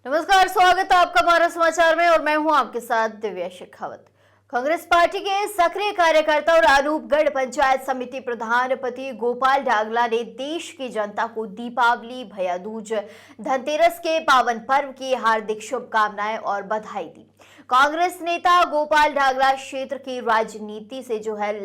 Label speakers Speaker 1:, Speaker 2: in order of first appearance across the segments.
Speaker 1: नमस्कार, स्वागत है आपका हमारा समाचार में और मैं हूं आपके साथ दिव्या शेखावत। कांग्रेस पार्टी के सक्रिय कार्यकर्ता और अनूपगढ़ पंचायत समिति प्रधान पति गोपाल डागला ने देश की जनता को दीपावली, भैया दूज, धनतेरस के पावन पर्व की हार्दिक शुभकामनाएं और बधाई दी। कांग्रेस नेता गोपाल डागला क्षेत्र की राजनीति से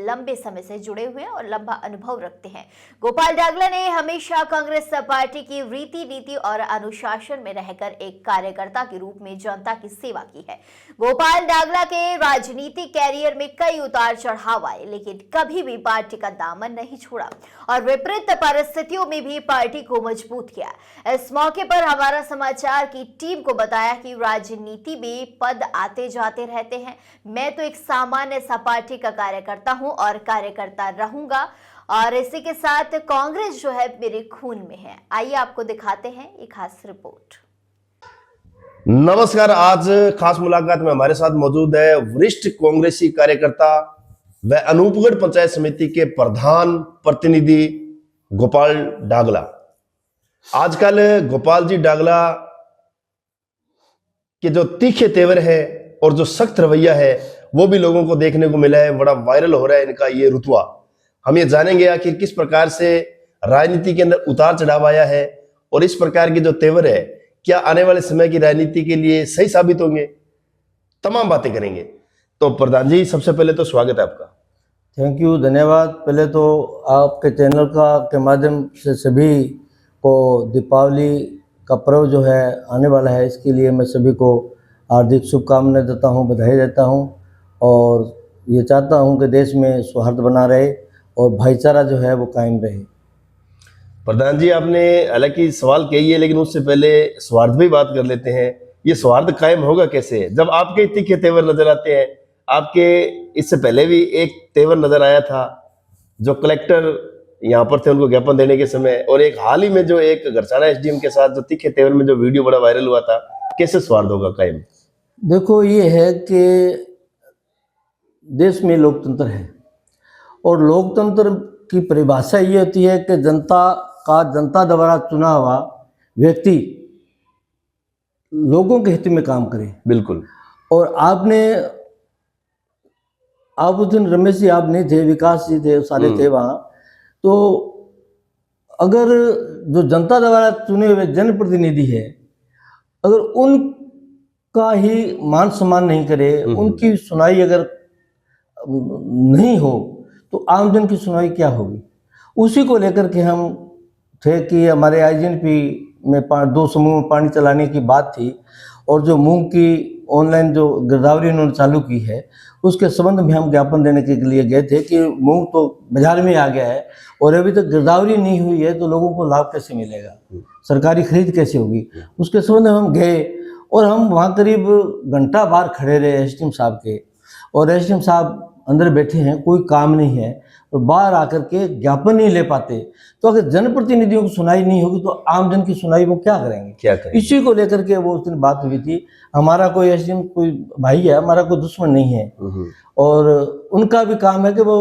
Speaker 1: लंबे समय से जुड़े हुए हैं और लंबा अनुभव रखते हैं। गोपाल डागला ने हमेशा कांग्रेस पार्टी की रीति नीति और अनुशासन में रहकर एक कार्यकर्ता के रूप में जनता की सेवा की है। गोपाल डागला के राजनीतिक कैरियर में कई उतार चढ़ाव आए, लेकिन कभी भी पार्टी का दामन नहीं छोड़ा और विपरीत परिस्थितियों में भी पार्टी को मजबूत किया। इस मौके पर हमारा समाचार की टीम को बताया कि राजनीति में पद आते जाते रहते हैं। मैं तो एक सामान्य सा पार्टी का कार्यकर्ता हूं और कार्यकर्ता रहूंगा और इसी के साथ कांग्रेस मेरे खून में है। आइए आपको दिखाते हैं एक खास रिपोर्ट।
Speaker 2: नमस्कार, आज खास मुलाकात में हमारे साथ मौजूद है वरिष्ठ कांग्रेसी कार्यकर्ता व अनूपगढ़ पंचायत समिति के प्रधान प्रतिनिधि गोपाल डागला। आजकल गोपाल जी डागला के जो तीखे तेवर है और जो सख्त रवैया है वो भी लोगों को देखने को मिला है। बड़ा वायरल हो रहा है इनका ये रुतबा। हम ये जानेंगे आखिर किस प्रकार से राजनीति के अंदर उतार चढ़ाव आया है और इस प्रकार की जो तेवर है क्या आने वाले समय की राजनीति के लिए सही साबित होंगे। तमाम बातें करेंगे। तो प्रधान जी, सबसे पहले तो स्वागत है आपका।
Speaker 3: थैंक यू, धन्यवाद। पहले तो आपके चैनल के माध्यम से सभी को दीपावली का पर्व जो है आने वाला है, इसके लिए मैं सभी को हार्दिक शुभकामनाएं देता हूं, बधाई देता हूं और ये चाहता हूं कि देश में सौहार्द बना रहे और भाईचारा जो है वो कायम रहे।
Speaker 2: प्रधान जी, आपने हालांकि सवाल कही है, लेकिन उससे पहले स्वार्थ भी बात कर लेते हैं। ये स्वार्थ कायम होगा कैसे जब आपके तीखे तेवर नजर आते हैं? आपके इससे पहले भी एक तेवर नजर आया था जो कलेक्टर यहाँ पर थे उनको ज्ञापन देने के समय, और एक हाल ही में जो एक घरसाना एसडीएम के साथ जो तीखे तेवर में जो वीडियो बड़ा वायरल हुआ था, कैसे स्वार्थ होगा कायम?
Speaker 3: देखो, ये है कि देश में लोकतंत्र है और लोकतंत्र की परिभाषा ये होती है कि जनता द्वारा चुना हुआ व्यक्ति लोगों के हित में काम करे।
Speaker 2: बिल्कुल।
Speaker 3: और आप उस दिन रमेश जी आप नहीं थे, विकास जी थे, सारे थे वहाँ। तो अगर जो जनता द्वारा चुने हुए जनप्रतिनिधि है, अगर उनका ही मान सम्मान नहीं करे, उनकी सुनाई अगर नहीं हो तो आम जन की सुनाई क्या होगी? उसी को लेकर के हम थे कि हमारे आईजीएनपी में 2 समूह में पानी चलाने की बात थी और जो मूंग की ऑनलाइन जो गिरदावरी उन्होंने चालू की है उसके संबंध में हम ज्ञापन देने के लिए गए थे कि मूंग तो बाजार में आ गया है और अभी तक गिरदावरी नहीं हुई है तो लोगों को लाभ कैसे मिलेगा, सरकारी खरीद कैसे होगी? उसके संबंध में हम गए और हम वहाँ करीब घंटा बार खड़े रहे एसडीएम साहब के, और एसडीएम साहब अंदर बैठे हैं, कोई काम नहीं है और बाहर आकर के ज्ञापन नहीं ले पाते। तो अगर जनप्रतिनिधियों की सुनाई नहीं होगी तो आम जन की सुनाई वो क्या करेंगे? इसी को लेकर के वो उस दिन बात हुई थी। हमारा कोई एसडीएम कोई भाई है, हमारा कोई दुश्मन नहीं है और उनका भी काम है कि वो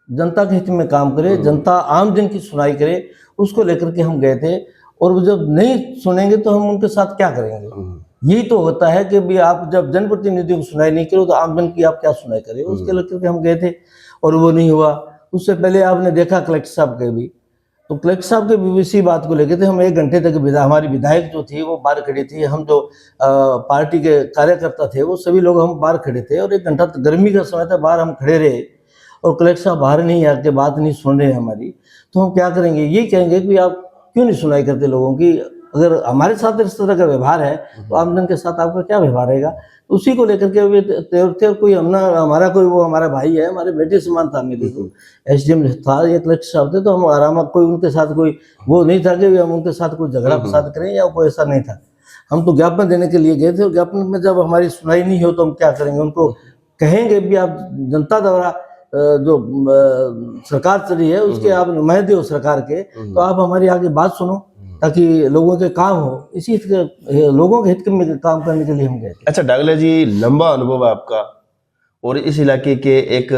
Speaker 3: जनता के हित में काम करे, जनता आम जन की सुनाई करे। उसको लेकर के हम गए थे और वो जब नहीं सुनेंगे तो हम उनके साथ क्या करेंगे? यही तो होता है कि भी आप जब जनप्रतिनिधियों को सुनाई नहीं करो तो आम जन की आप क्या सुनाई करें? उसके लेकर के हम गए थे और वो नहीं हुआ। उससे पहले आपने देखा कलेक्टर साहब के भी, तो कलेक्टर साहब के भी इसी बात को लेकर थे। हम 1 घंटे तक हमारी विधायक जो थी वो बाहर खड़ी थी, हम जो पार्टी के कार्यकर्ता थे वो सभी लोग हम बाहर खड़े थे और 1 घंटा तक गर्मी का समय था, बाहर हम खड़े रहे और कलेक्टर साहब बाहर नहीं आके बात नहीं सुन रहे हमारी। तो हम क्या करेंगे? यही कहेंगे कि आप क्यों नहीं सुनाई करते लोगों की? अगर हमारे साथ इस तरह का व्यवहार है तो आम जन के साथ आपका क्या व्यवहार रहेगा? उसी को लेकर के वे थे। कोई हमारा कोई वो हमारा भाई है, हमारे बेटे समान था, मेरे को एसडीएम था, ये कलेक्टर साहब थे, तो हम आराम कोई उनके साथ कोई वो नहीं था कि हम उनके साथ कोई झगड़ा फसाद करें या कोई ऐसा नहीं था। हम तो ज्ञापन देने के लिए गए थे और ज्ञापन में जब हमारी सुनाई नहीं हो तो हम क्या करेंगे? उनको कहेंगे भी आप जनता द्वारा जो सरकार चली है उसके आप नुमाइंदे हो सरकार के, तो आप हमारी आगे बात सुनो ताकि लोगों के काम हो। इसी लोगों के हित में काम करने के लिए हम गए।
Speaker 2: अच्छा डागला जी, लंबा अनुभव है आपका और इस इलाके के एक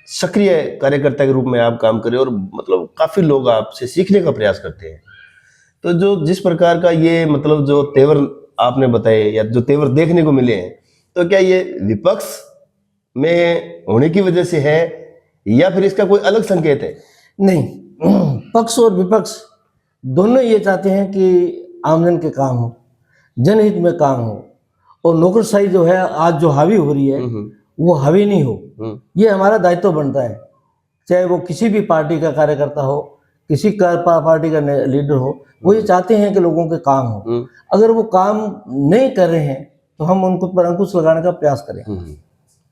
Speaker 2: सक्रिय कार्यकर्ता के रूप में आप काम करें और मतलब काफी लोग आपसे सीखने का प्रयास करते हैं। तो जो जिस प्रकार का ये मतलब जो तेवर आपने बताए या जो तेवर देखने को मिले हैं, तो क्या ये विपक्ष में होने की वजह से है या फिर इसका कोई अलग संकेत है?
Speaker 3: नहीं, पक्ष और विपक्ष दोनों ये चाहते हैं कि आमजन के काम हो, जनहित में काम हो, और नौकरशाही जो है आज जो हावी हो रही है वो हावी नहीं हो। ये हमारा दायित्व बनता है, चाहे वो किसी भी पार्टी का कार्यकर्ता हो, किसी पार्टी का लीडर हो, वो ये चाहते हैं कि लोगों के काम हो। अगर वो काम नहीं कर रहे हैं तो हम उनको पर अंकुश लगाने का प्रयास करें,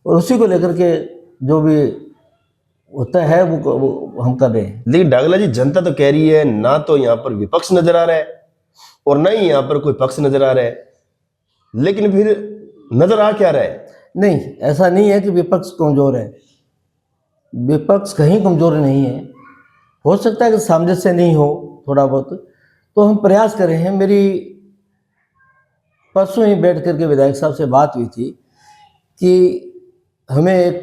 Speaker 3: और उसी को लेकर के जो भी होता है वो हम कर रहे हैं।
Speaker 2: लेकिन डागला जी, जनता तो कह रही है ना तो यहाँ पर विपक्ष नजर आ रहा है और ना ही यहाँ पर कोई पक्ष नजर आ रहा है, लेकिन फिर नजर आ क्या रहा है?
Speaker 3: नहीं, ऐसा नहीं है कि विपक्ष कमजोर है, विपक्ष कहीं कमजोर नहीं है। हो सकता है कि सामंजस्य नहीं हो थोड़ा बहुत, तो हम प्रयास कर रहे हैं। मेरी परसों ही बैठ करके विधायक साहब से बात हुई थी कि हमें एक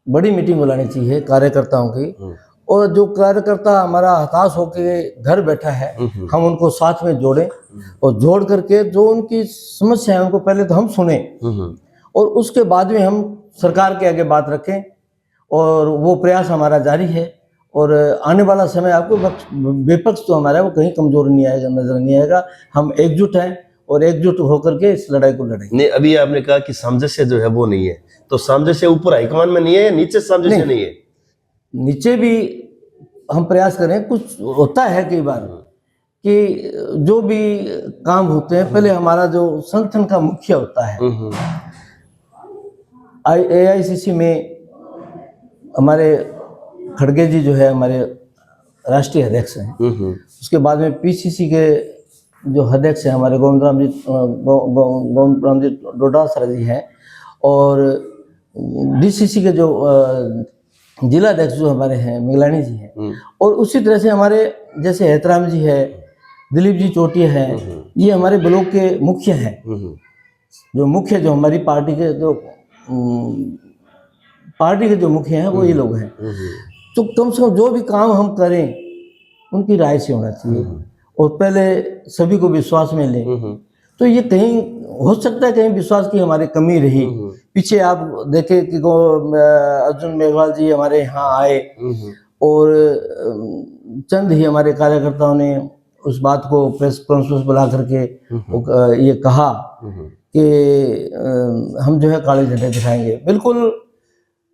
Speaker 3: बड़ी मीटिंग बुलानी चाहिए कार्यकर्ताओं की, और जो कार्यकर्ता हमारा हताश होकर घर बैठा है हम उनको साथ में जोड़ें, और जोड़ करके जो उनकी समस्या है उनको पहले तो हम सुने, और उसके बाद में हम सरकार के आगे बात रखें, और वो प्रयास हमारा जारी है। और आने वाला समय आपको विपक्ष तो हमारा वो कहीं कमजोर नहीं आएगा, नजर नहीं आएगा। हम एकजुट हैं और एकजुट होकर के इस लड़ाई को लड़ेंगे।
Speaker 2: नहीं, अभी आपने कहा कि सामंजस्य जो है वो नहीं है, तो सामंजस्य ऊपर हाईकमान में नहीं है या नीचे सामंजस्य नहीं है?
Speaker 3: नीचे भी हम प्रयास करें। कुछ होता है कई बार कि जो भी काम होते हैं पहले हमारा जो संगठन का मुखिया होता है, AICC में हमारे खड़गे जी जो है हमारे राष्ट्रीय अध्यक्ष हैं, उसके बाद में PCC के जो अध्यक्ष हैं हमारे गोविंद राम जी डोडासरा जी हैं, और DCC के जो जिला अध्यक्ष जो हमारे हैं मिगलानी जी हैं, और उसी तरह से हमारे जैसे हेतराम जी है, दिलीप जी चोटिया हैं, ये हमारे ब्लॉक के मुखिया हैं। जो मुख्य जो हमारी पार्टी के जो मुखिया हैं वो ये लोग हैं। तो कम से कम जो भी काम हम करें उनकी राय से होना चाहिए, और पहले सभी को विश्वास में लें। तो ये कहीं हो सकता है कहीं विश्वास की हमारी कमी रही। पीछे आप देखें कि अर्जुन मेघवाल जी हमारे यहाँ आए, और चंद ही हमारे कार्यकर्ताओं ने उस बात को प्रेस कॉन्फ्रेंस बुला करके ये कहा कि हम जो है काले झंडे दिखाएंगे। बिल्कुल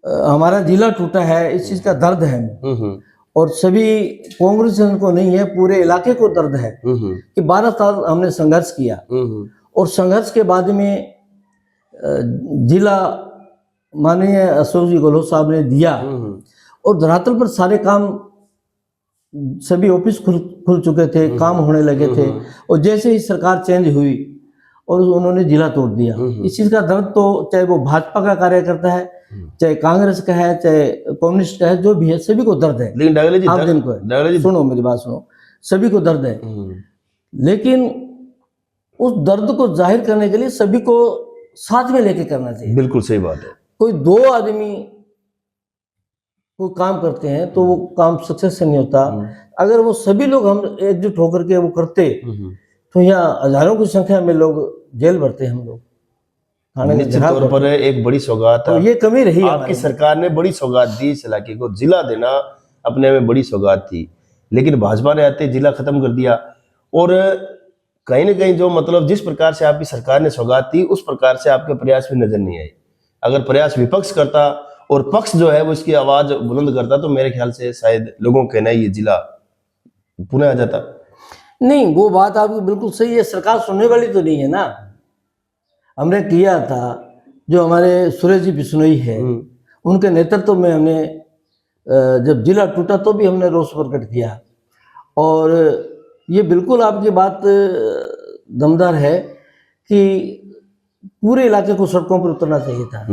Speaker 3: हमारा जिला टूटा है, इस चीज़ का दर्द है हमें, और सभी कांग्रेस को नहीं है, पूरे इलाके को दर्द है कि 12 साल हमने संघर्ष किया, और संघर्ष के बाद में जिला माननीय अशोक जी गहलोत साहब ने दिया, और धरातल पर सारे काम सभी ऑफिस खुल चुके थे, काम होने लगे थे, और जैसे ही सरकार चेंज हुई और उन्होंने जिला तोड़ दिया। इस चीज़ का दर्द तो चाहे वो भाजपा का कार्यकर्ता है, चाहे कांग्रेस का है, चाहे कम्युनिस्ट का है, जो भी है सभी को दर्द है।
Speaker 2: लेकिन डागला जी,
Speaker 3: आप दिन को है, सुनो मेरी बात सुनो, सभी को दर्द है। लेकिन उस दर्द को जाहिर करने के लिए सभी को साथ में लेके करना चाहिए।
Speaker 2: बिल्कुल सही बात है।
Speaker 3: कोई 2 आदमी कोई काम करते हैं तो वो काम सक्सेस नहीं होता। अगर वो सभी लोग हम एकजुट होकर के वो करते तो यहाँ हजारों की संख्या में लोग जेल भरते हैं, हम लोग
Speaker 2: निश्चित तौर पर एक बड़ी सौगात
Speaker 3: तो ये कमी रही।
Speaker 2: आपकी सरकार ने बड़ी सौगात दी इस इलाके को, जिला देना अपने में बड़ी सौगात थी, लेकिन भाजपा ने आते जिला खत्म कर दिया। और कहीं ना कहीं जो मतलब जिस प्रकार से आपकी सरकार ने सौगात दी उस प्रकार से आपके प्रयास भी नजर नहीं आए। अगर प्रयास विपक्ष करता और पक्ष जो है वो इसकी आवाज बुलंद करता तो मेरे ख्याल से शायद लोगों को कहना ये जिला पुनः आ जाता।
Speaker 3: नहीं, वो बात आपकी बिल्कुल सही है, सरकार सुनने वाली तो नहीं है ना। हमने किया था, जो हमारे सुरेश जी बिश्नोई है उनके नेतृत्व में हमने जब जिला टूटा तो भी हमने रोष प्रकट किया, और ये बिल्कुल आपकी बात दमदार है कि पूरे इलाके को सड़कों पर उतरना चाहिए था।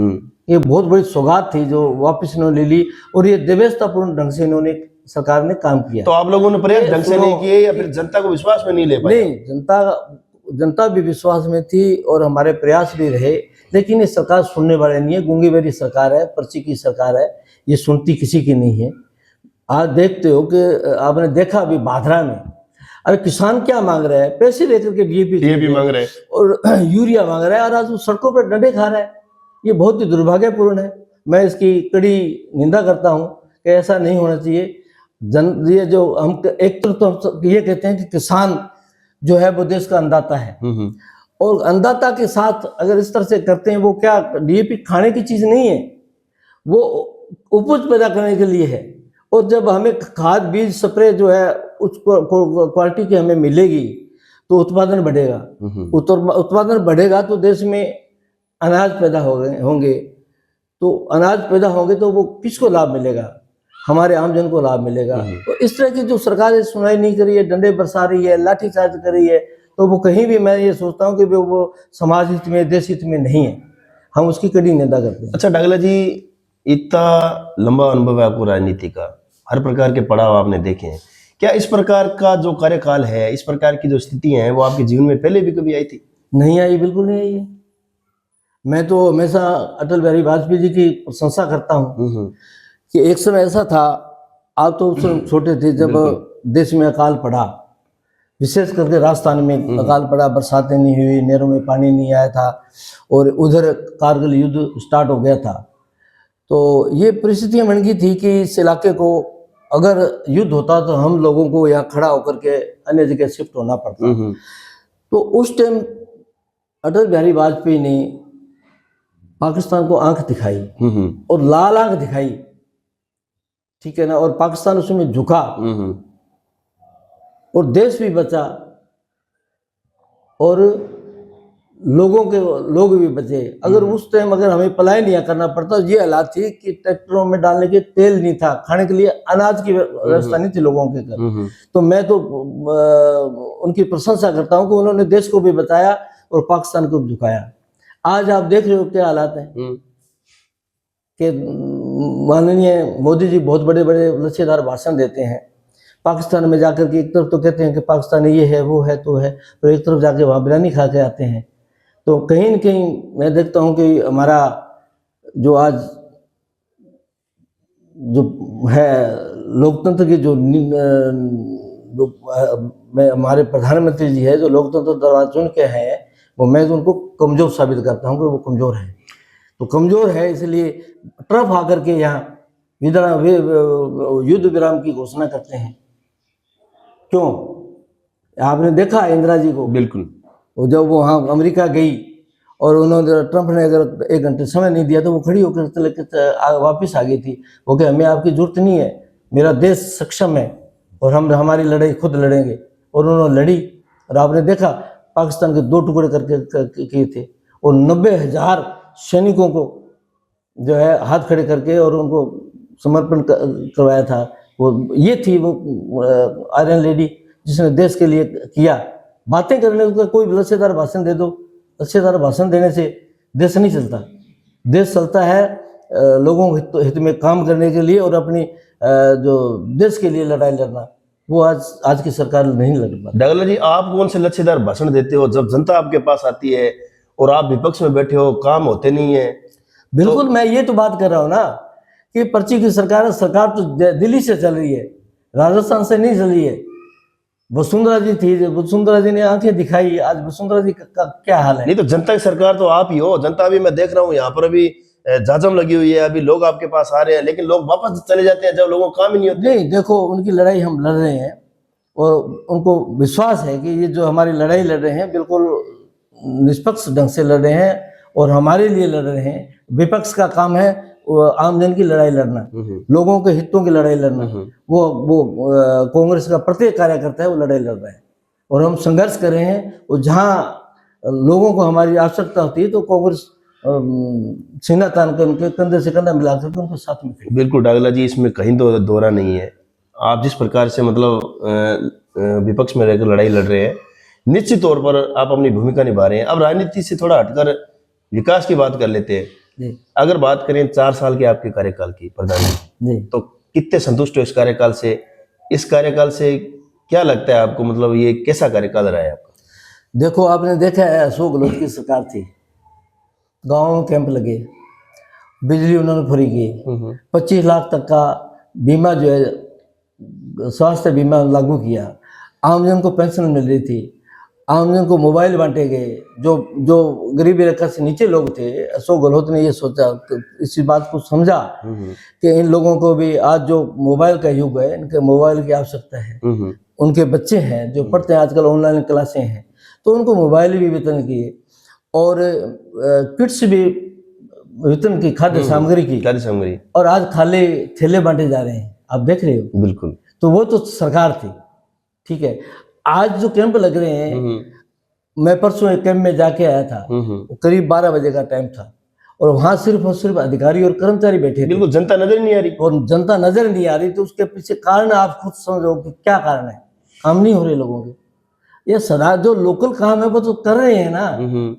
Speaker 3: ये बहुत बड़ी सौगात थी जो वापस इन्होंने ले ली, और ये व्यवस्थापूर्ण ढंग से इन्होंने सरकार ने काम किया।
Speaker 2: तो आप लोगों ने प्रयास ढंग से नहीं किए या फिर जनता को विश्वास में नहीं ले पाए?
Speaker 3: नहीं, जनता भी विश्वास में थी और हमारे प्रयास भी रहे, लेकिन ये सरकार सुनने वाले नहीं है। गूंगी बेरी सरकार है, पर्ची की सरकार है, ये सुनती किसी की नहीं है। आज देखते हो कि आपने देखा अभी भादरा में अरे किसान क्या मांग रहा है? पैसे लेकर के
Speaker 2: डीएपी मांग रहे हैं।
Speaker 3: और यूरिया मांग रहा है, और आज वो सड़कों पर डंडे खा रहा है। ये बहुत ही दुर्भाग्यपूर्ण है। मैं इसकी कड़ी निंदा करता हूँ कि ऐसा नहीं होना चाहिए। ये जो हम एक तो ये कहते हैं कि किसान जो है वो देश का अन्नदाता है, और अन्नदाता के साथ अगर इस तरह से करते हैं, वो क्या डीएपी खाने की चीज नहीं है, वो उपज पैदा करने के लिए है। और जब हमें खाद बीज स्प्रे जो है उस क्वालिटी की हमें मिलेगी तो उत्पादन बढ़ेगा। उत्पादन बढ़ेगा तो देश में अनाज पैदा होंगे। तो अनाज पैदा होंगे तो वो किसको लाभ मिलेगा? हमारे आम जन को लाभ मिलेगा। तो इस तरह की जो सरकार सुनाई नहीं कर रही है, डंडे बरसा रही है, लाठीचार्ज कर रही है, तो वो कहीं भी, मैं ये सोचता हूँ कि वो समाज हित में, देश हित में नहीं है। हम उसकी कड़ी निंदा करते हैं।
Speaker 2: अच्छा डागला जी, इतना लंबा अनुभव है आपको राजनीति का, हर प्रकार के पड़ाव आपने देखे हैं, क्या इस प्रकार का जो कार्यकाल है, इस प्रकार की जो स्थितियां हैं, वो आपके जीवन में पहले भी कभी आई थी?
Speaker 3: नहीं आई, बिल्कुल नहीं आई है। मैं तो हमेशा अटल बिहारी वाजपेयी जी की प्रशंसा करता हूँ कि एक समय ऐसा था, आप तो उस समय छोटे थे जब देश में अकाल पड़ा, विशेष करके राजस्थान में अकाल पड़ा, बरसातें नहीं हुई, नहरों में पानी नहीं आया था, और उधर कारगिल युद्ध स्टार्ट हो गया था। तो ये परिस्थितियां बन गई थी कि इस इलाके को अगर युद्ध होता तो हम लोगों को यहाँ खड़ा होकर के अन्य जगह शिफ्ट होना पड़ता। तो उस टाइम अटल बिहारी वाजपेयी ने पाकिस्तान को आंख दिखाई, और लाल आंख दिखाई, ठीक है ना, और पाकिस्तान उसमें झुका, और देश भी बचा, और लोग भी बचे। अगर उस टाइम अगर हमें पलायन नहीं करना पड़ता, ये हालात थी कि ट्रैक्टरों में डालने के तेल नहीं था, खाने के लिए अनाज की व्यवस्था नहीं थी लोगों के घर। तो मैं तो उनकी प्रशंसा करता हूं कि उन्होंने देश को भी बचाया और पाकिस्तान को भी झुकाया। आज आप देख रहे हो क्या हालात है कि माननीय मोदी जी बहुत बड़े बड़े लच्छेदार भाषण देते हैं, पाकिस्तान में जाकर के एक तरफ तो कहते हैं कि पाकिस्तान ये है वो है तो है, और एक तरफ जाके वहाँ बिरयानी खा के आते हैं। तो कहीं न कहीं मैं देखता हूँ कि हमारा जो आज जो है लोकतंत्र की जो हमारे प्रधानमंत्री जी है, जो लोकतंत्र दरबार चुन के हैं, वो मैं तो उनको कमज़ोर साबित करता हूँ कि वो कमज़ोर है। तो कमज़ोर है इसलिए ट्रफ आकर के यहाँ युद्ध विराम की घोषणा करते हैं। क्यों? आपने देखा इंदिरा जी को,
Speaker 2: बिल्कुल,
Speaker 3: वो जब वो वहाँ अमेरिका गई और उन्होंने, ट्रंप ने अगर 1 घंटे समय नहीं दिया तो वो खड़ी होकर वापस आ गई थी। वो कि हमें आपकी जरूरत नहीं है, मेरा देश सक्षम है और हम हमारी लड़ाई खुद लड़ेंगे। और उन्होंने लड़ी, और आपने देखा पाकिस्तान के 2 टुकड़े करके किए थे, और 90,000 सैनिकों को जो है हाथ खड़े करके और उनको समर्पण करवाया था। वो ये थी वो आयरन लेडी जिसने देश के लिए किया। बातें करने का कोई लच्छेदार भाषण दे दो, लच्छेदार भाषण देने से देश नहीं चलता। देश चलता है लोगों के हित में काम करने के लिए, और अपनी जो देश के लिए लड़ाई लड़ना, वो आज की सरकार नहीं लड़ पाती।
Speaker 2: डागला जी, आप कौन से लच्छेदार भाषण देते हो जब जनता आपके पास आती है और आप विपक्ष में बैठे हो, काम होते नहीं है?
Speaker 3: बिल्कुल, मैं ये तो बात कर रहा हूँ ना कि पर्ची की सरकार तो दिल्ली से चल रही है, राजस्थान से नहीं चल रही है। वसुंधरा जी थी, वसुंधरा जी ने आंखें दिखाई, आज वसुंधरा जी का क्या हाल है?
Speaker 2: नहीं तो जनता की सरकार तो आप ही हो। जनता भी मैं देख रहा हूँ यहाँ पर अभी जाजम लगी हुई है, अभी लोग आपके पास आ रहे हैं, लेकिन लोग वापस चले जाते हैं जब लोगों को काम ही नहीं होते।
Speaker 3: नहीं, देखो उनकी लड़ाई हम लड़ रहे हैं, और उनको विश्वास है कि ये जो हमारी लड़ाई लड़ रहे हैं बिल्कुल निष्पक्ष ढंग से लड़ रहे हैं, और हमारे लिए लड़ रहे हैं। विपक्ष का काम है आम जन की लड़ाई लड़ना, लोगों के हितों की लड़ाई लड़ना। वो कांग्रेस का प्रत्येक कार्यकर्ता है, वो लड़ाई लड़ रहा है, और हम संघर्ष कर रहे हैं। और जहाँ लोगों को हमारी आवश्यकता होती है तो कांग्रेस सीना तान कर उनके कंधे से कंधा मिला करके उनके साथ में खड़ी।
Speaker 2: बिल्कुल डागला जी, इसमें कहीं तो दोहरा नहीं है। आप जिस प्रकार से मतलब विपक्ष में रहकर लड़ाई लड़ रहे हैं, निश्चित तौर पर आप अपनी भूमिका निभा रहे हैं। अब राजनीति से थोड़ा हटकर विकास की बात कर लेते हैं। अगर बात करें 4 साल के आपके कार्यकाल की प्रधानमंत्री, तो कितने संतुष्ट हो इस कार्यकाल से? इस कार्यकाल से क्या लगता है आपको, मतलब ये कैसा कार्यकाल रहा है आपका?
Speaker 3: देखो, आपने देखा है अशोक गहलोत की सरकार थी, गाँव में कैंप लगे, बिजली उन्होंने फ्री की, 25 लाख तक का बीमा जो है स्वास्थ्य बीमा लागू किया। आमजन को पेंशन मिल रही थी, आमजन को मोबाइल बांटे गए। जो जो गरीबी रेखा से नीचे लोग थे, अशोक गहलोत ने ये सोचा, इसी बात को समझा कि इन लोगों को भी आज जो मोबाइल का युग है, इनके मोबाइल की आवश्यकता है। उनके बच्चे हैं जो पढ़ते हैं, आजकल ऑनलाइन क्लासें हैं, तो उनको मोबाइल भी वितरण किए और किट्स भी वितरण की, खाद्य सामग्री, और आज खाली थैले बांटे जा रहे हैं, आप देख रहे हो।
Speaker 2: बिल्कुल।
Speaker 3: तो वो तो सरकार थी, ठीक है। आज जो कैंप लग रहे हैं, मैं परसों एक कैंप में जाके आया था, करीब 12 बजे का टाइम था, और वहां सिर्फ और सिर्फ अधिकारी और कर्मचारी बैठे थे।
Speaker 2: बिल्कुल, जनता नजर नहीं आ रही,
Speaker 3: और जनता नजर नहीं आ रही, तो उसके पीछे कारण आप खुद समझो कि क्या कारण है। काम नहीं हो रहे लोगों के। ये सदा जो लोकल काम है वो तो कर रहे हैं ना,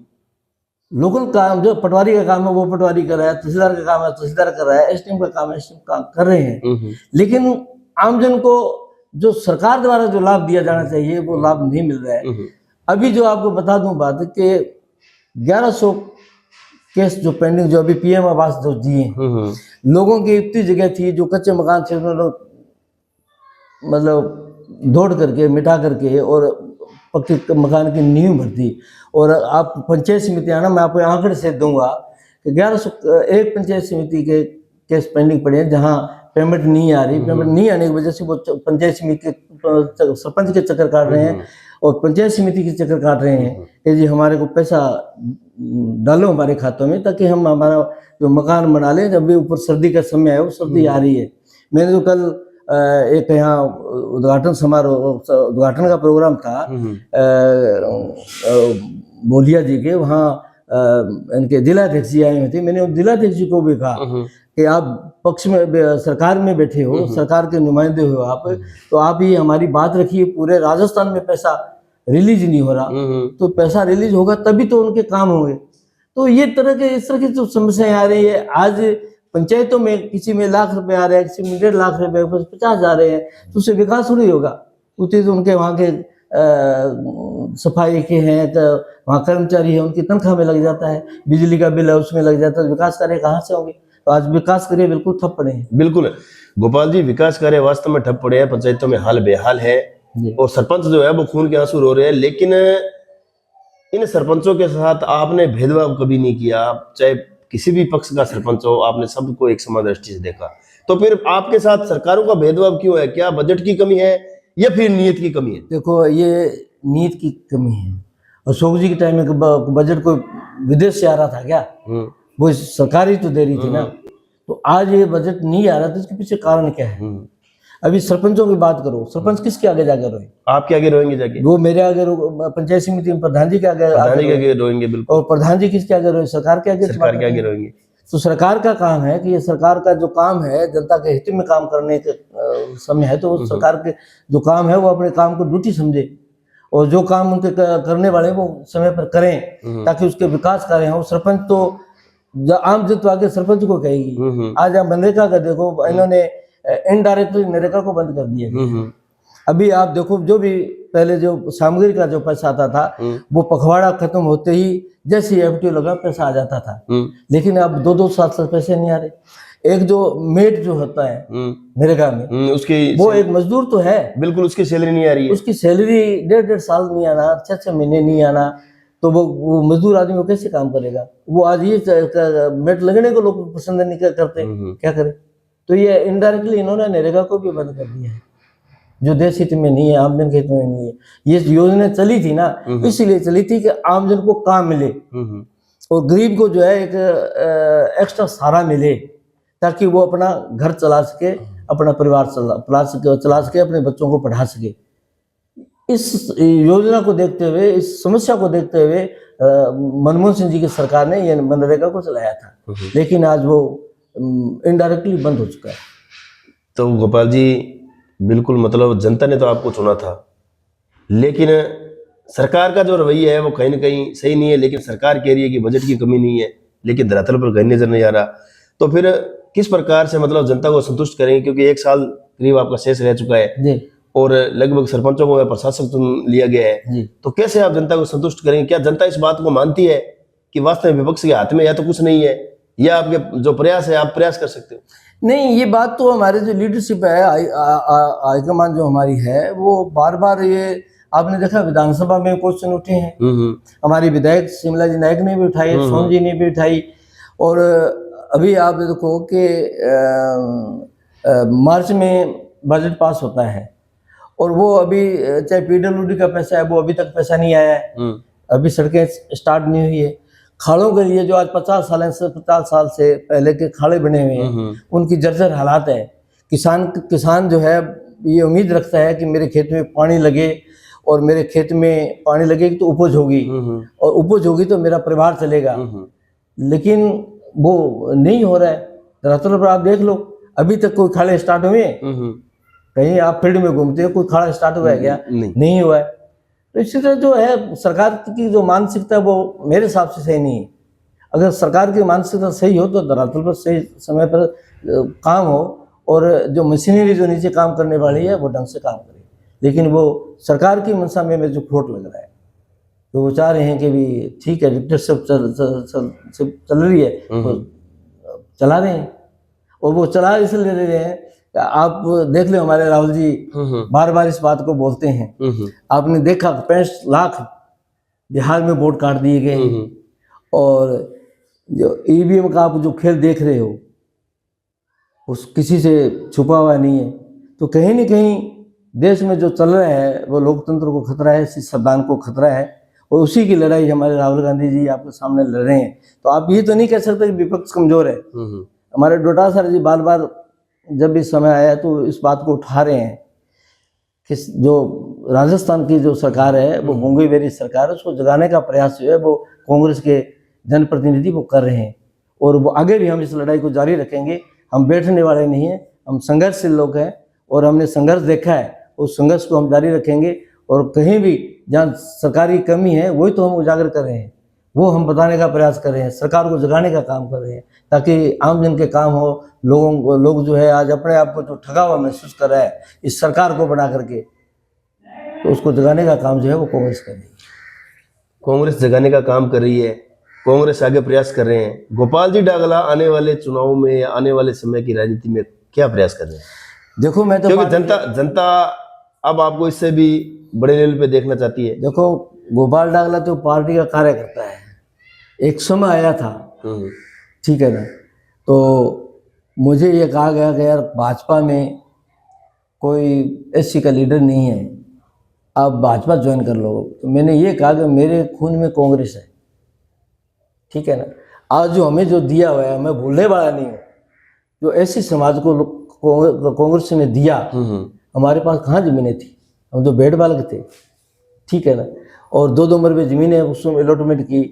Speaker 3: लोकल काम, जो पटवारी का काम है वो पटवारी कर रहा है, तहसीलदार का काम है तहसीलदार कर रहा है, एसडीएम का काम है एसडीएम काम कर रहे हैं। लेकिन आमजन को जो सरकार द्वारा जो लाभ दिया जाना चाहिए वो लाभ नहीं मिल रहा है। अभी जो आपको बता दूं बात कि 1100 केस जो पेंडिंग, जो अभी पीएम आवास जो दिए, लोगों की इतनी जगह थी जो कच्चे मकान थे, उन्होंने मतलब दौड़ करके मिटा करके और पक्के मकान की नींव भर दी। और आप पंचायत समिति आना, मैं आपको आंकड़े से दूंगा कि 1100 एक पंचायत समिति के केस पेंडिंग पड़े हैं जहां पेमेंट नहीं आ रही। पेमेंट नहीं आने की वजह से वो पंचायत समिति के सरपंच के चक्कर काट रहे हैं और पंचायत समिति के चक्कर काट रहे हैं कि जी हमारे को पैसा डालो हमारे खातों में, ताकि हम हमारा जो मकान बना लें। जब भी ऊपर सर्दी का समय है, वो सर्दी आ रही है। मैंने तो कल एक यहाँ उद्घाटन समारोह, उद्घाटन का प्रोग्राम था बोलिया जी के, वहाँ इनके जिलाध्यक्ष जी आए हुए थे। मैंने जिलाध्यक्ष जी को भी कहा कि आप पक्ष में, सरकार में बैठे हो, सरकार के नुमाइंदे हो आप, तो आप ये हमारी बात रखिए। पूरे राजस्थान में पैसा रिलीज नहीं हो रहा, तो पैसा रिलीज होगा तभी तो उनके काम होंगे। तो ये इस तरह की जो समस्याएं आ रही है, आज पंचायतों में किसी में लाख रुपए आ रहे हैं, किसी में 1.5 लाख रुपए, 50 आ रहे हैं, तो उससे विकास थोड़ी होगा। उतने तो उनके वहाँ के सफाई के हैं, तो वहाँ कर्मचारी है, उनकी तनख्वाह में लग जाता है, बिजली का बिल है उसमें लग जाता है। विकास कार्य कहाँ से होंगे? तो आज विकास कार्य बिल्कुल ठप पड़े हैं।
Speaker 2: बिल्कुल गोपाल जी, विकास कार्य वास्तव में ठप पड़े हैं, पंचायतों में हाल बेहाल है और सरपंच जो है वो खून के आंसू रो रहे हैं। लेकिन इन सरपंचों के साथ आपने भेदभाव कभी नहीं किया, चाहे किसी भी पक्ष का सरपंच हो, आपने सबको एक समान दृष्टि से देखा। तो फिर आपके साथ सरकारों का भेदभाव क्यों है? क्या बजट की कमी है या फिर नीयत की कमी है?
Speaker 3: देखो, ये नीयत की कमी है। अशोक जी के टाइम में बजट को विदेश से आ रहा था क्या? वो सरकार ही तो दे रही थी ना। तो आज ये बजट नहीं आ रहा, तो इसके पीछे कारण क्या है? अभी सरपंचों की बात करो, सरपंच किसके आगे जाकर रोए?
Speaker 2: आपके आगे रोएंगे जाके?
Speaker 3: वो मेरे आगे पंचायत समिति में प्रधान जी के आगे
Speaker 2: रोएंगे। बिल्कुल।
Speaker 3: और प्रधान जी किसके आगे रोए? सरकार के आगे
Speaker 2: रोएंगे।
Speaker 3: तो सरकार का काम है कि ये सरकार का जो काम है, जनता के हित में काम करने के समय है, तो सरकार के जो काम है वो अपने काम को ड्यूटी समझे और जो काम उनके करने वाले वो समय पर करें, ताकि उसके विकास कार्य हो। सरपंच तो आम जनता आगे सरपंच को कहेगी। आज आप मनरेगा का देखो, इन्होंने इनडायरेक्टली नरेगा को बंद कर दिया। अभी आप देखो, जो भी पहले जो सामग्री का जो पैसा आता था, वो पखवाड़ा खत्म होते ही जैसे एफटीओ लगा पैसा आ जाता था। लेकिन अब 2-2 साल से पैसे नहीं आ रहे। एक जो मेट जो होता है नरेगा में, उसकी वो एक मजदूर तो है, बिल्कुल उसकी सैलरी नहीं आ रही है। उसकी सैलरी 1.5 साल नहीं आना, 6 महीने नहीं आना, तो वो मजदूर आदमी वो कैसे काम करेगा? वो आज ये मेट लगने को लोग पसंद नहीं करते, क्या करे? तो ये इनडायरेक्टली इन्होंने नरेगा को भी बंद कर दिया है, जो देश हित में नहीं है, आमजन के हित में नहीं है। ये योजना चली थी ना, इसीलिए चली थी कि आमजन को काम मिले और गरीब को जो है एक एक्स्ट्रा सहारा मिले, ताकि वो अपना घर चला सके, अपना परिवार चला सके, अपने बच्चों को पढ़ा सके। इस योजना को देखते हुए, इस समस्या को देखते हुए मनमोहन सिंह जी की सरकार ने ये मनरेगा को चलाया था, लेकिन आज वो इनडायरेक्टली बंद हो चुका है।
Speaker 2: तो गोपाल जी, बिल्कुल मतलब जनता ने तो आपको चुना था, लेकिन सरकार का जो रवैया है वो कहीं ना कहीं सही नहीं है। लेकिन सरकार कह रही है कि बजट की कमी नहीं है, लेकिन धरातल पर कहीं नजर नहीं आ रहा। तो फिर किस प्रकार से मतलब जनता को संतुष्ट करेंगे? क्योंकि 1 साल करीब आपका शेष रह चुका है और लगभग सरपंचों को प्रशासक चुन लिया गया है, तो कैसे आप जनता को संतुष्ट करेंगे? क्या जनता इस बात को मानती है कि वास्तव में विपक्ष के हाथ में या तो कुछ नहीं है, या आपके जो प्रयास है आप प्रयास कर सकते हो?
Speaker 3: नहीं, ये बात तो हमारे जो लीडरशिप है, हाईकमान जो हमारी है, वो बार बार ये आपने देखा विधानसभा में क्वेश्चन उठे हैं। हमारी विधायक शिमला जी नायक ने भी उठाई, सोन जी ने भी उठाई। और अभी आप देखो कि मार्च में बजट पास होता है और वो अभी चाहे पीडब्ल्यूडी का पैसा है वो अभी तक पैसा नहीं आया है। अभी सड़कें स्टार्ट नहीं हुई है। खाड़ों के लिए जो आज 50 साल से पहले के खाड़े बने हुए हैं उनकी जर्जर हालात है। किसान जो है ये उम्मीद रखता है कि मेरे खेत में पानी लगे और मेरे खेत में पानी लगेगी तो उपज होगी और उपज होगी तो मेरा परिवार चलेगा, लेकिन वो नहीं हो रहा है। धरातल पर आप देख लो, अभी तक कोई खाड़े स्टार्ट हुए हैं? कहीं आप फील्ड में घूमते हो, कोई खाड़ा स्टार्ट हुआ है क्या? नहीं हुआ है। तो इसी तरह जो है सरकार की जो मानसिकता वो मेरे हिसाब से सही नहीं है। अगर सरकार की मानसिकता सही हो तो धरातल पर सही समय पर काम हो और जो मशीनरी जो नीचे काम करने वाली है वो ढंग से काम करे। लेकिन वो सरकार की मंशा में जो खोट लग रहा है, तो वो चाह रहे हैं कि भी ठीक है डिक्टेटरशिप चल रही है तो चला रहे हैं। और वो चला इसलिए ले रहे हैं, आप देख लो हमारे राहुल जी बार बार इस बात को बोलते हैं। आपने देखा 65 लाख बिहार में वोट काट दिए गए हैं। और जो ईवीएम का आप जो खेल देख रहे हो उस किसी से छुपा हुआ नहीं है। तो कहीं ना कहीं देश में जो चल रहा है वो लोकतंत्र को खतरा है, संविधान को खतरा है और उसी की लड़ाई हमारे राहुल गांधी जी आपके सामने लड़ रहे हैं। तो आप ये तो नहीं कह सकते कि विपक्ष कमजोर है। हमारे डोटासरा जी बार बार जब भी समय आया तो इस बात को उठा रहे हैं कि जो राजस्थान की जो सरकार है वो गूंगी बेरी सरकार है, उसको जगाने का प्रयास जो है वो कांग्रेस के जनप्रतिनिधि वो कर रहे हैं। और वो आगे भी हम इस लड़ाई को जारी रखेंगे। हम बैठने वाले नहीं हैं, हम संघर्षशील लोग हैं और हमने संघर्ष देखा है, उस संघर्ष को हम जारी रखेंगे। और कहीं भी जहाँ सरकारी कमी है वही तो हम उजागर कर रहे हैं, वो हम बताने का प्रयास कर रहे हैं, सरकार को जगाने का काम कर रहे हैं ताकि आम जन के काम हो। लोग जो है आज अपने आप को जो ठगा हुआ महसूस कर रहा है इस सरकार को बना करके, तो उसको जगाने का काम जो है वो कांग्रेस कर रही है।
Speaker 2: कांग्रेस जगाने का काम कर रही है, कांग्रेस आगे प्रयास कर रहे हैं। गोपाल जी डागला आने वाले चुनाव में या आने वाले समय की राजनीति में क्या प्रयास कर रहे हैं?
Speaker 3: देखो मैं तो
Speaker 2: क्योंकि जनता अब आपको इससे भी बड़े लेवल पे देखना चाहती है।
Speaker 3: देखो गोपाल डागला तो पार्टी का कार्यकर्ता है। एक समय आया था, ठीक है ना, तो मुझे ये कहा गया कि यार भाजपा में कोई एससी का लीडर नहीं है, आप भाजपा ज्वाइन कर लो। तो मैंने ये कहा कि मेरे खून में कांग्रेस है, ठीक है ना। आज जो हमें जो दिया हुआ है मैं भूलने वाला नहीं हूँ। जो एससी समाज को कांग्रेस ने दिया, हमारे पास कहाँ जमीनें थी, हम तो भेड़ बालक थे, ठीक है ना। और 2-2 मरबे जमीनें उसमें अलॉटमेंट की।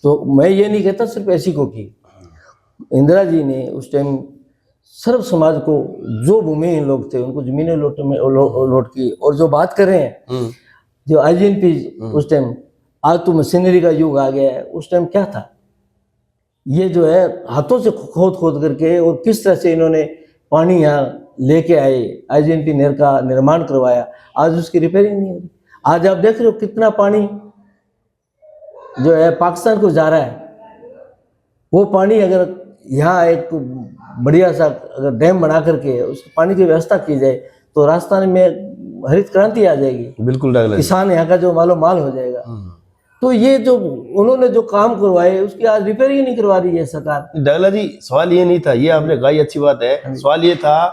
Speaker 3: तो मैं ये नहीं कहता सिर्फ एससी को की, इंदिरा जी ने उस टाइम सर्व समाज को जो भूमिहीन लोग थे उनको जमीनें लौट की। और जो बात कर रहे हैं जो आईजीएनपी उस टाइम, आज तो मशीनरी का युग आ गया है, उस टाइम क्या था, ये जो है हाथों से खोद करके और किस तरह से इन्होंने पानी यहाँ लेके आए, आईजीएनपी नहर का निर्माण करवाया, आज उसकी रिपेयरिंग नहीं हो रही। आज आप देख रहे हो कितना पानी जो है पाकिस्तान को जा रहा है। वो पानी अगर यहाँ एक बढ़िया सा अगर डैम बना करके उस पानी की व्यवस्था की जाए तो राजस्थान में हरित क्रांति आ जाएगी।
Speaker 2: बिल्कुल डागला,
Speaker 3: किसान यहाँ का जो मालो माल हो जाएगा। तो ये जो उन्होंने जो काम करवाए उसकी आज रिपेयरिंग नहीं करवा रही है सरकार।
Speaker 2: डागला जी सवाल ये नहीं था, ये आपने कहा ये अच्छी बात है। सवाल ये था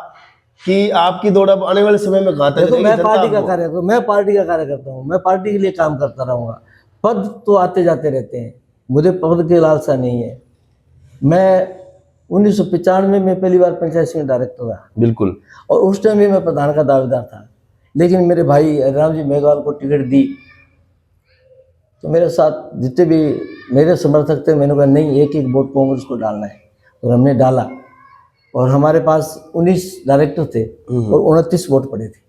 Speaker 2: कि आपकी दौड़ अब आने वाले समय में कहाँ तक
Speaker 3: देखो मैं पार्टी का कार्यकर्ता हूँ, मैं पार्टी के लिए काम करता रहूँगा। पद तो आते जाते रहते हैं, मुझे पद की लालसा नहीं है। मैं 1995 में पहली बार पंचायत समिति डायरेक्टर रहा,
Speaker 2: बिल्कुल,
Speaker 3: और उस टाइम भी मैं प्रधान का दावेदार था। लेकिन मेरे भाई राम जी मेघवाल को टिकट दी तो मेरे साथ जितने भी मेरे समर्थक थे, मैंने कहा नहीं, एक वोट कांग्रेस को डालना है, और हमने डाला। और हमारे पास 19 डायरेक्टर थे और 29 वोट पड़े थे।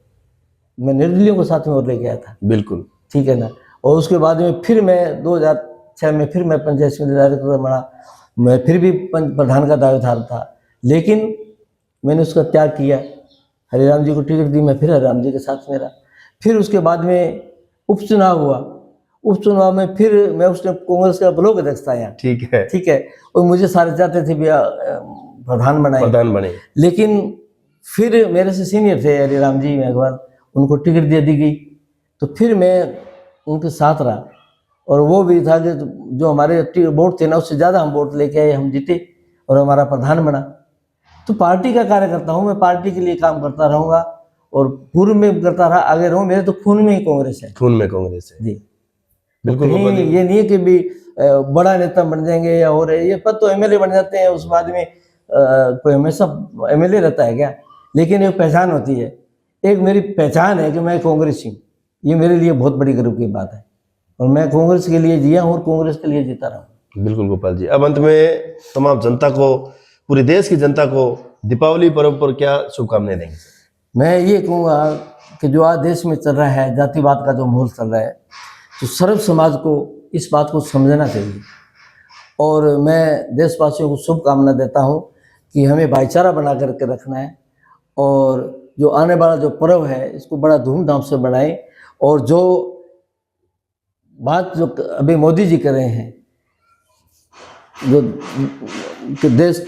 Speaker 3: मैं निर्दलीयों को साथ में और लेके आया था,
Speaker 2: बिल्कुल,
Speaker 3: ठीक है ना। और उसके बाद में फिर मैं 2006 में फिर मैं पंचायत समिति डायरेक्टर बना, मैं फिर भी प्रधान का दावेदार था। लेकिन मैंने उसका त्याग किया, हरिराम जी को टिकट दी, मैं फिर हरिराम जी के साथ में रहा। फिर उसके बाद में उपचुनाव हुआ, उपचुनाव में फिर मैं उस टाइम कांग्रेस का ब्लॉक अध्यक्ष था यहाँ,
Speaker 2: ठीक है,
Speaker 3: ठीक है। और मुझे सारे चाहते थे भैया प्रधान बनाए।
Speaker 2: प्रधान बने।
Speaker 3: लेकिन फिर मेरे से सीनियर थे हरिराम जी मेघवाल, उनको टिकट दे दी गई, तो फिर मैं उनके साथ रहा। और वो भी था कि जो हमारे वोट थे ना, उससे ज़्यादा हम वोट लेके आए, हम जीते और हमारा प्रधान बना। तो पार्टी का कार्यकर्ता हूँ मैं, पार्टी के लिए काम करता रहूँगा और पूर्व में करता रहा, आगे रहूँ। मेरे तो खून में ही कांग्रेस है।
Speaker 2: खून में कांग्रेस है
Speaker 3: जी,
Speaker 2: बिल्कुल।
Speaker 3: कहीं
Speaker 2: गोपाल जी,
Speaker 3: ये नहीं है कि भी बड़ा नेता बन जाएंगे या हो रहे, ये पद तो एमएलए बन जाते हैं, उस बाद में कोई हमेशा एमएलए रहता है क्या? लेकिन एक पहचान होती है, एक मेरी पहचान है कि मैं कांग्रेसी हूँ। ये मेरे लिए बहुत बड़ी गर्व की बात है और मैं कांग्रेस के लिए जिया हूँ और कांग्रेस के लिए जीता रहा हूँ।
Speaker 2: बिल्कुल गोपाल जी, अब अंत में तमाम जनता को, पूरे देश की जनता को दीपावली पर्व पर क्या शुभकामनाएं देंगे?
Speaker 3: मैं ये कहूँगा कि जो आज देश में चल रहा है, जातिवाद का जो माहौल चल रहा है, तो सर्व समाज को इस बात को समझना चाहिए। और मैं देशवासियों को शुभकामना देता हूँ कि हमें भाईचारा बना करके रखना है और जो आने वाला जो पर्व है इसको बड़ा धूमधाम से बनाएं। और जो बात जो अभी मोदी जी कर रहे हैं, जो कि देश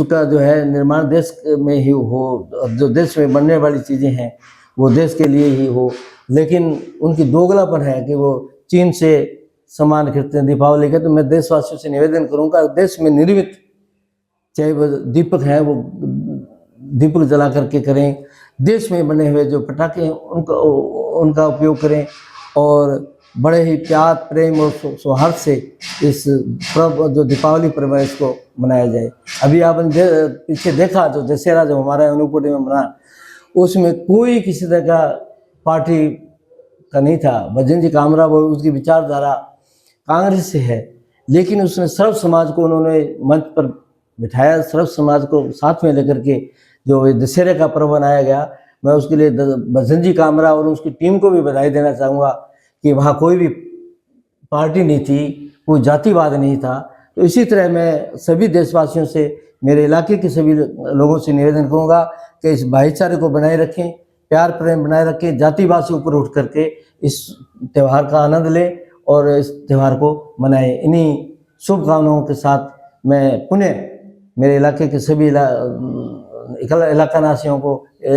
Speaker 3: का जो है निर्माण देश में ही हो, जो देश में बनने वाली चीज़ें हैं वो देश के लिए ही हो, लेकिन उनकी दोगलापन है कि वो चीन से सामान खरीदते हैं दीपावली के। तो मैं देशवासियों से निवेदन करूंगा, देश में निर्मित चाहे वो दीपक हैं वो दीपक जला करके करें, देश में बने हुए जो पटाखे हैं उनका उपयोग करें और बड़े ही प्यार प्रेम और सौहार्द से इस पर्व जो दीपावली पर्व है इसको मनाया जाए। अभी आपने पीछे देखा जो दशहरा जो हमारा अनूपपुर में मना, उसमें कोई किसी तरह का पार्टी का नहीं था। भजन जी कामरा वो उसकी विचारधारा कांग्रेस से है, लेकिन उसने सर्व समाज को उन्होंने मंच पर बिठाया, सर्व समाज को साथ में लेकर के जो दशहरे का पर्व बनाया गया। मैं उसके लिए भजन जी कामरा और उसकी टीम को भी बधाई देना चाहूँगा कि वहाँ कोई भी पार्टी नहीं थी, कोई जातिवाद नहीं था। तो इसी तरह मैं सभी देशवासियों से, मेरे इलाके के सभी लोगों से निवेदन करूँगा कि इस भाईचारे को बनाए रखें, प्यार प्रेम बनाए रखें, जातिवाद से ऊपर उठ करके इस त्यौहार का आनंद लें और इस त्यौहार को मनाएं। इन्हीं शुभकामनाओं के साथ मैं पुनः मेरे इलाके के सभी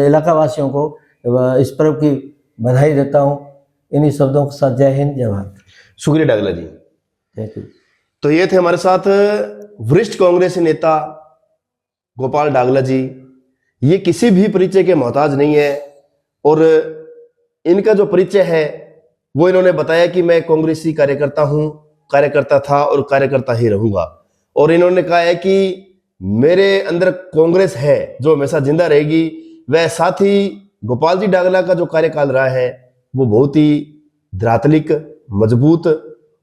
Speaker 3: इलाकावासियों को इस पर्व की बधाई देता हूँ। इन्हीं शब्दों के साथ जय हिंद, जय भारत।
Speaker 2: शुक्रिया डागला जी।
Speaker 3: Thank you.
Speaker 2: तो ये थे हमारे साथ वरिष्ठ कांग्रेसी नेता गोपाल डागला जी। ये किसी भी परिचय के मोहताज नहीं है और इनका जो परिचय है वो इन्होंने बताया कि मैं कांग्रेसी कार्यकर्ता हूं, कार्यकर्ता था और कार्यकर्ता ही रहूंगा। और इन्होंने कहा है कि मेरे अंदर कांग्रेस है जो हमेशा जिंदा रहेगी। वह साथ ही गोपाल जी डागला का जो कार्यकाल रहा है वो बहुत ही धरातलिक, मजबूत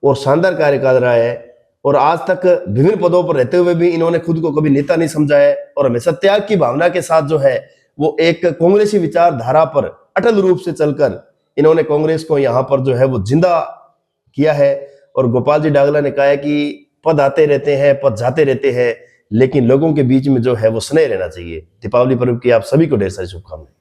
Speaker 2: और शानदार कार्यकाल रहा है। और आज तक विभिन्न पदों पर रहते हुए भी इन्होंने खुद को कभी नेता नहीं समझा है और हमेशा त्याग की भावना के साथ जो है वो एक कांग्रेसी विचारधारा पर अटल रूप से चलकर इन्होंने कांग्रेस को यहाँ पर जो है वो जिंदा किया है। और गोपाल जी डागला ने कहा है कि पद आते रहते हैं, पद जाते रहते हैं, लेकिन लोगों के बीच में जो है वो स्नेह रहना चाहिए। दीपावली पर्व की आप सभी को ढेर सारी शुभकामनाएं।